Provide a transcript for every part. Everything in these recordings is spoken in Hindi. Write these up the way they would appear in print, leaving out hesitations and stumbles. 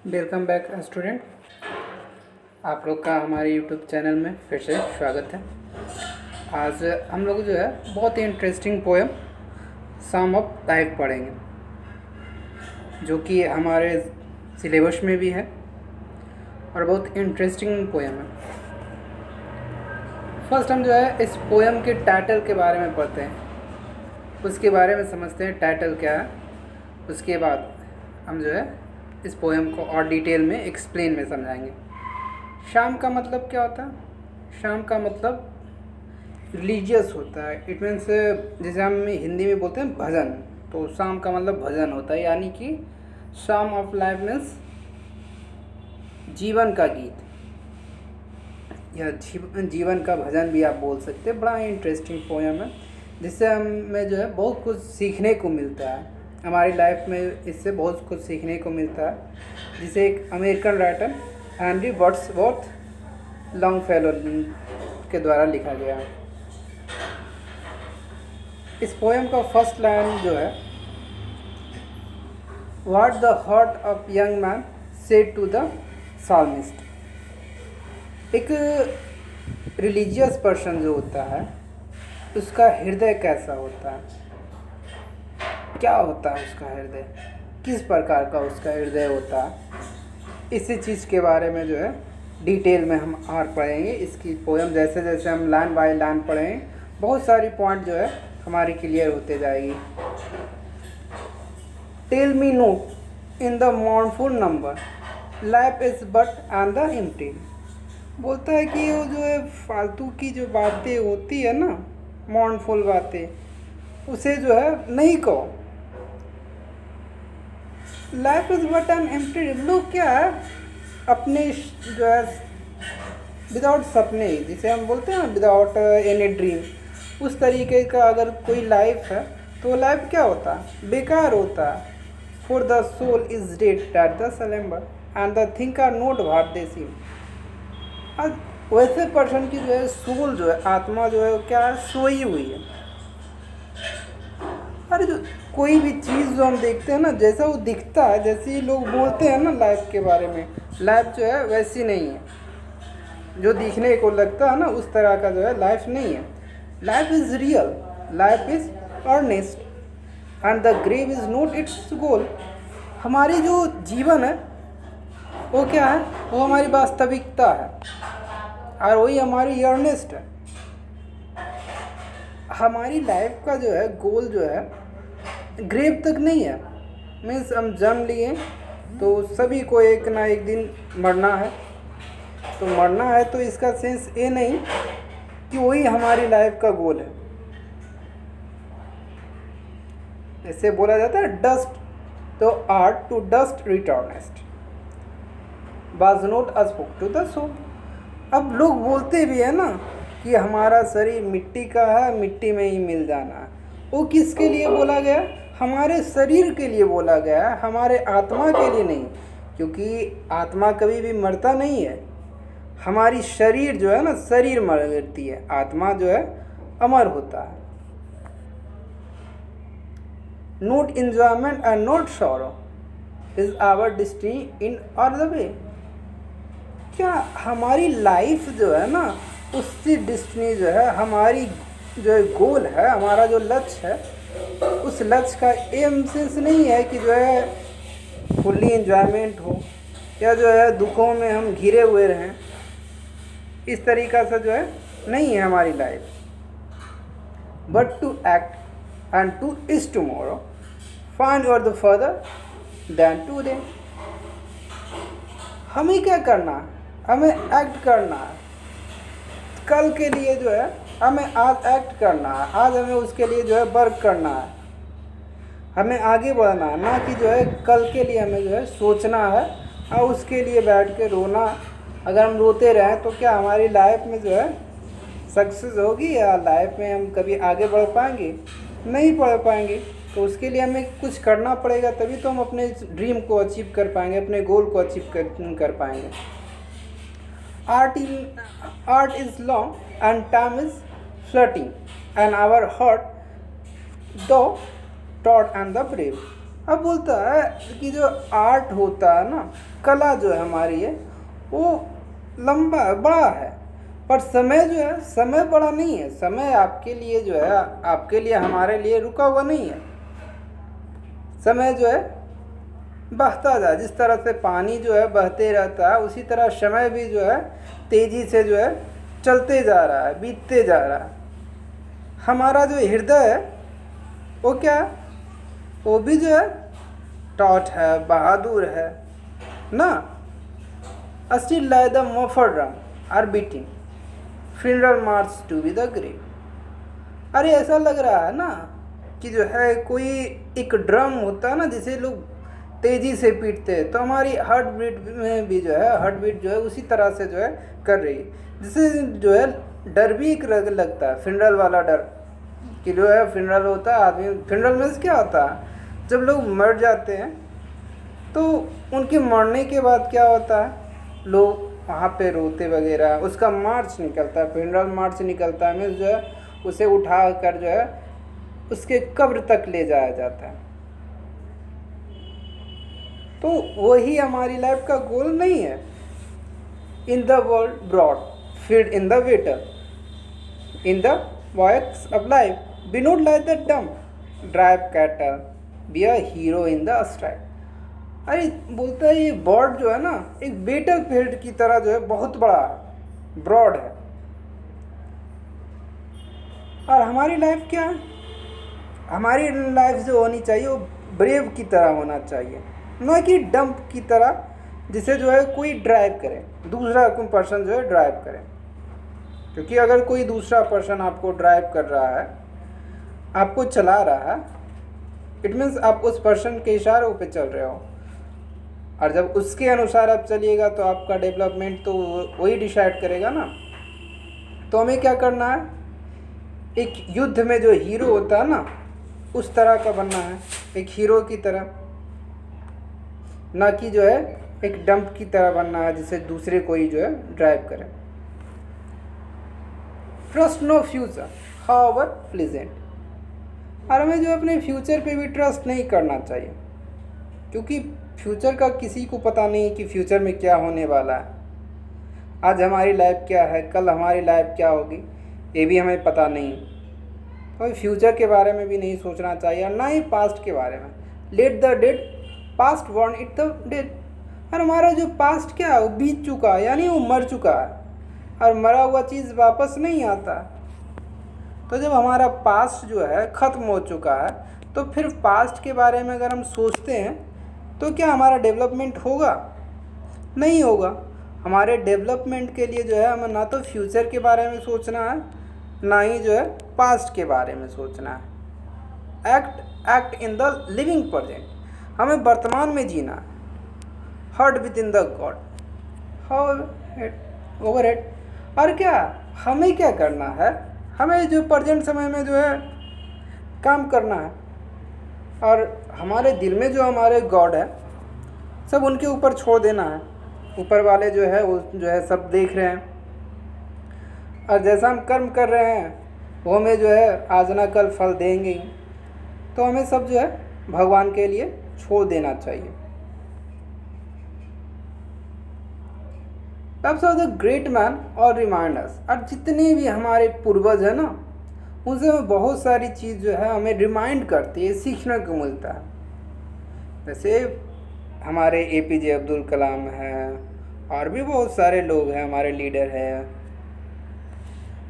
Welcome back student. आप लोग का हमारे यूट्यूब चैनल में फिर से स्वागत है। आज हम लोग जो है बहुत ही interesting poem sum of life पढ़ेंगे, जो कि हमारे सिलेबस में भी है और बहुत इंटरेस्टिंग पोएम है। फर्स्ट हम जो है इस पोएम के टाइटल के बारे में पढ़ते हैं, उसके बारे में समझते हैं टाइटल क्या है। उसके बाद हम जो है इस पोएम को और डिटेल में एक्सप्लेन में समझाएंगे। शाम का मतलब क्या होता है? शाम का मतलब रिलीजियस होता है। इट मीन्स जैसे हम हिंदी में बोलते हैं भजन, तो शाम का मतलब भजन होता है, यानी कि शाम ऑफ लाइफ मीन्स जीवन का गीत या जीवन का भजन भी आप बोल सकते हैं। बड़ा इंटरेस्टिंग पोएम है, जिससे हमें जो है बहुत कुछ सीखने को मिलता है। हमारी लाइफ में इससे बहुत कुछ सीखने को मिलता है, जिसे एक American writer Henry Wordsworth Longfellow के द्वारा लिखा गया है। इस पोएम का फर्स्ट लाइन जो है, what the heart of young man said to the psalmist. एक रिलीजियस पर्सन जो होता है उसका हृदय कैसा होता है, क्या होता है उसका हृदय, किस प्रकार का उसका हृदय होता है, इसी चीज़ के बारे में जो है डिटेल में हम और पढ़ेंगे। इसकी पोएम जैसे जैसे हम लाइन बाय लाइन पढ़ेंगे, बहुत सारी पॉइंट जो है हमारी क्लियर होते जाएगी। Tell me not in the mournful number, life is but and the empty. बोलता है कि वो जो है फालतू की जो बातें होती है ना, मॉर्नफुल बातें, उसे जो है नहीं कहो। Life is but an empty. लोग क्या है अपने जो है विदाउट सपने, जिसे हम बोलते हैं ना विदाउट एनी ड्रीम, उस तरीके का अगर कोई लाइफ है तो वो लाइफ क्या होता है, बेकार होता है। For the soul is dead at the slumber and the things are not what they seem. वैसे पर्सन की जो है सोल जो है, आत्मा जो है वो क्या है, सोई हुई है। अरे जो कोई भी चीज़ जो हम देखते हैं ना, जैसा वो दिखता है, जैसे ही लोग बोलते हैं ना लाइफ के बारे में, लाइफ जो है वैसी नहीं है। जो दिखने को लगता है ना उस तरह का जो है लाइफ नहीं है। Life is real, life is earnest and the grave is not its goal. हमारी जो जीवन है वो क्या है, वो हमारी वास्तविकता है और वही हमारी अर्नेस्ट है। हमारी लाइफ का जो है गोल जो है ग्रेव तक नहीं है। मीन्स हम जन्म लिए तो सभी को एक ना एक दिन मरना है, तो मरना है तो इसका सेंस ये नहीं कि वही हमारी लाइफ का गोल है। ऐसे बोला जाता है dust thou art to dust returnest was not spoke to the soul. अब लोग बोलते भी है ना कि हमारा शरीर मिट्टी का है, मिट्टी में ही मिल जाना है। वो किसके लिए बोला गया? हमारे शरीर के लिए बोला गया है, हमारे आत्मा के लिए नहीं, क्योंकि आत्मा कभी भी मरता नहीं है। हमारी शरीर जो है ना, शरीर मरती है, आत्मा जो है अमर होता है। Not enjoyment and not sorrow is our destiny in all the way. क्या हमारी लाइफ जो है ना, उसकी डेस्टिनी जो है, हमारी जो गोल है, हमारा जो लक्ष्य है, उस लक्ष्य का एम सेंस नहीं है कि जो है फुल्ली एंजॉयमेंट हो या जो है दुखों में हम घिरे हुए रहें। इस तरीक़ा से जो है नहीं है हमारी life. But to act and to is tomorrow find your the further than today. हमें क्या करना है? हमें एक्ट करना है। कल के लिए जो है हमें आज एक्ट करना है, आज हमें उसके लिए जो है वर्क करना है, हमें आगे बढ़ना है, ना कि जो है कल के लिए हमें जो है सोचना है और उसके लिए बैठ के रोना। अगर हम रोते रहें तो क्या हमारी लाइफ में जो है सक्सेस होगी या लाइफ में हम कभी आगे बढ़ पाएंगे? नहीं बढ़ पाएंगे। तो उसके लिए हमें कुछ करना पड़ेगा, तभी तो हम अपने ड्रीम को अचीव कर पाएंगे, अपने गोल को अचीव कर पाएंगे। Art is long and time is flirting, and our heart, though taut and the brave. अब बोलता है कि जो आर्ट होता है ना, कला जो है हमारी है, वो लंबा बड़ा है, पर समय जो है, समय बड़ा नहीं है। समय आपके लिए जो है, आपके लिए, हमारे लिए रुका हुआ नहीं है। समय जो है बहता जाए, जिस तरह से पानी जो है बहते रहता है, उसी तरह समय भी जो है तेजी से जो है चलते जा रहा है, बीतते जा रहा है। हमारा जो हृदय है वो क्या है, वो भी जो है टॉट है, बहादुर है ना। Still like the muffled drum are beating, funeral march to be the grave. अरे ऐसा लग रहा है ना कि जो है कोई एक ड्रम होता है ना, जिसे लोग तेज़ी से पीटते हैं, तो हमारी हार्ट बीट में भी जो है, हार्ट बीट जो है उसी तरह से जो है कर रही है। जिससे जो है डर भी एक लगता है, फ्यूनरल वाला डर, कि जो है फ्यूनरल होता है आदमी, फ्यूनरल में क्या होता है, जब लोग मर जाते हैं तो उनके मरने के बाद क्या होता है, लोग वहाँ पे रोते वगैरह, उसका मार्च निकलता है, फ्यूनरल मार्च निकलता है, मीन्स जो है उसे उठा कर जो है उसके कब्र तक ले जाया जाता है। तो वही हमारी लाइफ का गोल नहीं है। In the world broad feed in the waiter, in the walks of life be not like the dumb drive cattle, be a hero in the strike. अरे बोलता है ये बर्ड जो है ना, एक बेटल फील्ड की तरह जो है बहुत बड़ा है, ब्रॉड है। और हमारी लाइफ क्या है, हमारी लाइफ जो होनी चाहिए वो ब्रेव की तरह होना चाहिए, न कि डंप की तरह, जिसे जो है कोई ड्राइव करे, दूसरा कोई पर्सन जो है ड्राइव करे। क्योंकि अगर कोई दूसरा पर्सन आपको ड्राइव कर रहा है, आपको चला रहा है, इट मीन्स आप उस पर्सन के इशारों पे चल रहे हो, और जब उसके अनुसार आप चलिएगा तो आपका डेवलपमेंट तो वही डिसाइड करेगा ना। तो हमें क्या करना है, एक युद्ध में जो हीरो होता है ना, उस तरह का बनना है, एक हीरो की तरह, ना कि जो है एक डंप की तरह बनना है जिसे दूसरे कोई जो है ड्राइव करे। Trust no future however pleasant. और हमें जो अपने फ्यूचर पे भी ट्रस्ट नहीं करना चाहिए, क्योंकि फ्यूचर का किसी को पता नहीं कि फ्यूचर में क्या होने वाला है। आज हमारी लाइफ क्या है, कल हमारी लाइफ क्या होगी, ये भी हमें पता नहीं। तो फ्यूचर के बारे में भी नहीं सोचना चाहिए, और ना ही पास्ट के बारे में। Let the dead past Warne it the dead. और हमारा जो पास्ट क्या है, वो बीत चुका है, यानी वो मर चुका है, और मरा हुआ चीज़ वापस नहीं आता। तो जब हमारा पास्ट जो है ख़त्म हो चुका है, तो फिर पास्ट के बारे में अगर हम सोचते हैं तो क्या हमारा डेवलपमेंट होगा? नहीं होगा। हमारे डेवलपमेंट के लिए जो है हमें ना तो फ्यूचर के बारे में सोचना है, ना ही जो है पास्ट के बारे में सोचना है। Act in the living present. हमें वर्तमान में जीना है। Heart within the God overhead. और क्या हमें क्या करना है, हमें जो प्रेजेंट समय में जो है काम करना है, और हमारे दिल में जो हमारे गॉड है सब उनके ऊपर छोड़ देना है। ऊपर वाले जो है वो जो है सब देख रहे हैं, और जैसा हम कर्म कर रहे हैं वो हमें जो है आज ना कल फल देंगे ही। तो हमें सब जो है भगवान के लिए छोड़ देना चाहिए। Types of the great man और रिमाइंडर्स। और जितने भी हमारे पूर्वज हैं ना, उनसे हमें बहुत सारी चीज़ जो है हमें रिमाइंड करती है, सीखने को मिलता है। जैसे हमारे APJ अब्दुल कलाम हैं, और भी बहुत सारे लोग हैं, हमारे लीडर हैं।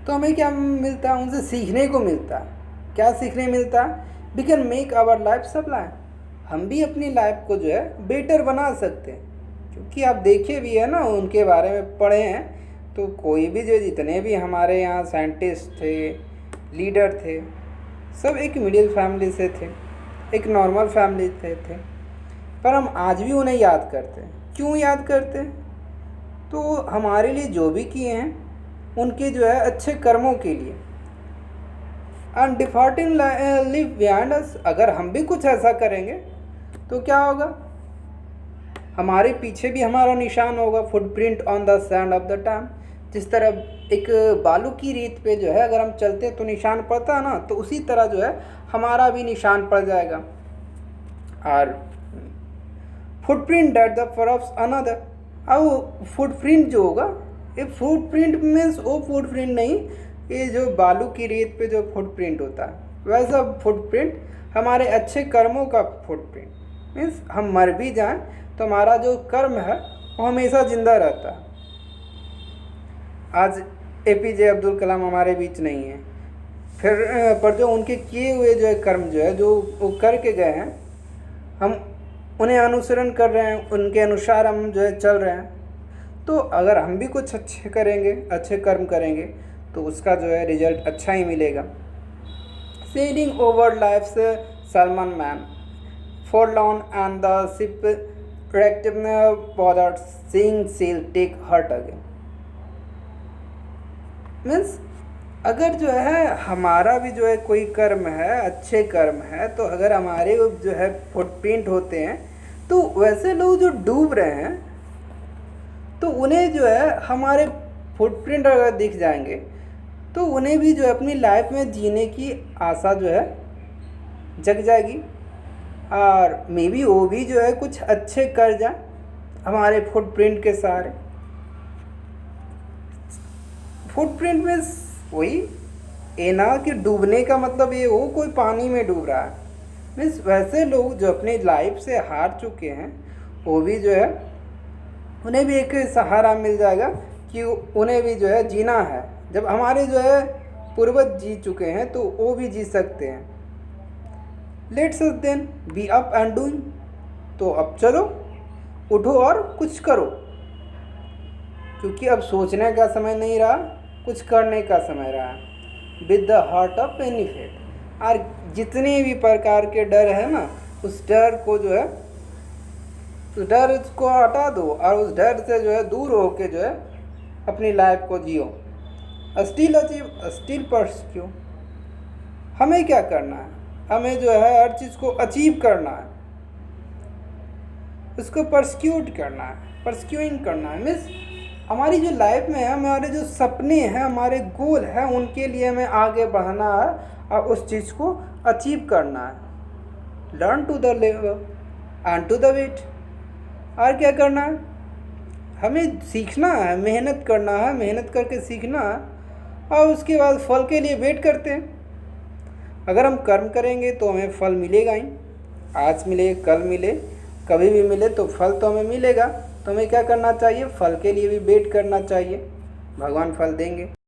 तो हमें क्या मिलता है, उनसे सीखने को मिलता है। क्या सीखने मिलता है? We can make our life sublime. हम भी अपनी लाइफ को जो है बेटर बना सकते हैं। क्योंकि आप देखे भी है ना, उनके बारे में पढ़े हैं, तो कोई भी जो जितने भी हमारे यहाँ साइंटिस्ट थे, लीडर थे, सब एक मिडिल फैमिली से थे, एक नॉर्मल फैमिली से थे। पर हम आज भी उन्हें याद करते हैं। क्यों याद करते हैं? तो हमारे लिए जो भी किए हैं उनके जो है अच्छे कर्मों के लिए। And defaulting live behind us. अगर हम भी कुछ ऐसा करेंगे तो क्या होगा, हमारे पीछे भी हमारा निशान होगा। Footprint on the sand of the time. जिस तरह एक बालू की रेत पे जो है अगर हम चलते तो निशान पड़ता है ना, तो उसी तरह जो है हमारा भी निशान पड़ जाएगा। और footprint that the perhaps another. अब फुटप्रिंट जो होगा, ये फुटप्रिंट मीन्स वो फुटप्रिंट नहीं, ये जो बालू की रेत पे जो फुटप्रिंट होता है वैसा फुटप्रिंट हमारे अच्छे कर्मों का फुटप्रिंट। मीन्स हम मर भी जाएं तो हमारा जो कर्म है वो हमेशा जिंदा रहता है। आज APJ अब्दुल कलाम हमारे बीच नहीं है, फिर पर जो उनके किए हुए जो है कर्म जो है जो वो करके गए हैं, हम उन्हें अनुसरण कर रहे हैं, उनके अनुसार हम जो है चल रहे हैं। तो अगर हम भी कुछ अच्छे करेंगे, अच्छे कर्म करेंगे तो उसका जो है रिजल्ट अच्छा ही मिलेगा। सेलिंग ओवर लाइफ से Salman man forlorn and the ship wrecked bothered seeing sail take hurt again। Means अगर जो है हमारा भी जो है कोई कर्म है, अच्छे कर्म है, तो अगर हमारे जो है फुटप्रिंट होते हैं तो वैसे लोग जो डूब रहे हैं तो उन्हें जो है हमारे फुटप्रिंट अगर दिख जाएंगे तो उन्हें भी जो है अपनी लाइफ में जीने की आशा जो है जग जाएगी, और मे बी वो भी जो है कुछ अच्छे कर जाए हमारे फुटप्रिंट के सहारे। फुटप्रिंट में वही ये ना कि डूबने का मतलब ये हो कोई पानी में डूब रहा है। मीन्स वैसे लोग जो अपनी लाइफ से हार चुके हैं वो भी जो है उन्हें भी एक सहारा मिल जाएगा कि उन्हें भी जो है जीना है। जब हमारे जो है पूर्वज जी चुके हैं तो वो भी जी सकते हैं। Let's us then be up and doing. तो अब चलो उठो और कुछ करो, क्योंकि अब सोचने का समय नहीं रहा, कुछ करने का समय रहा। With the heart of any fate. और जितने भी प्रकार के डर है ना, उस डर को जो है उस डर को हटा दो और उस डर से जो है दूर होके जो है अपनी लाइफ को जियो। Still achieve, still pursue. हमें क्या करना है? हमें जो है हर चीज़ को अचीव करना है, उसको परस्क्यूट करना है, परस्क्यूइंग करना है। मीन्स हमारी जो लाइफ में है, हमारे जो सपने हैं, हमारे गोल हैं, उनके लिए हमें आगे बढ़ना है और उस चीज़ को अचीव करना है। Learn to the level and to the wait. और क्या करना है? हमें सीखना है, मेहनत करना है, मेहनत करके सीखना है और उसके बाद फल के लिए वेट करते हैं। अगर हम कर्म करेंगे तो हमें फल मिलेगा ही। आज मिले, कल मिले, कभी भी मिले तो फल तो हमें मिलेगा। तो हमें क्या करना चाहिए? फल के लिए भी वेट करना चाहिए, भगवान फल देंगे।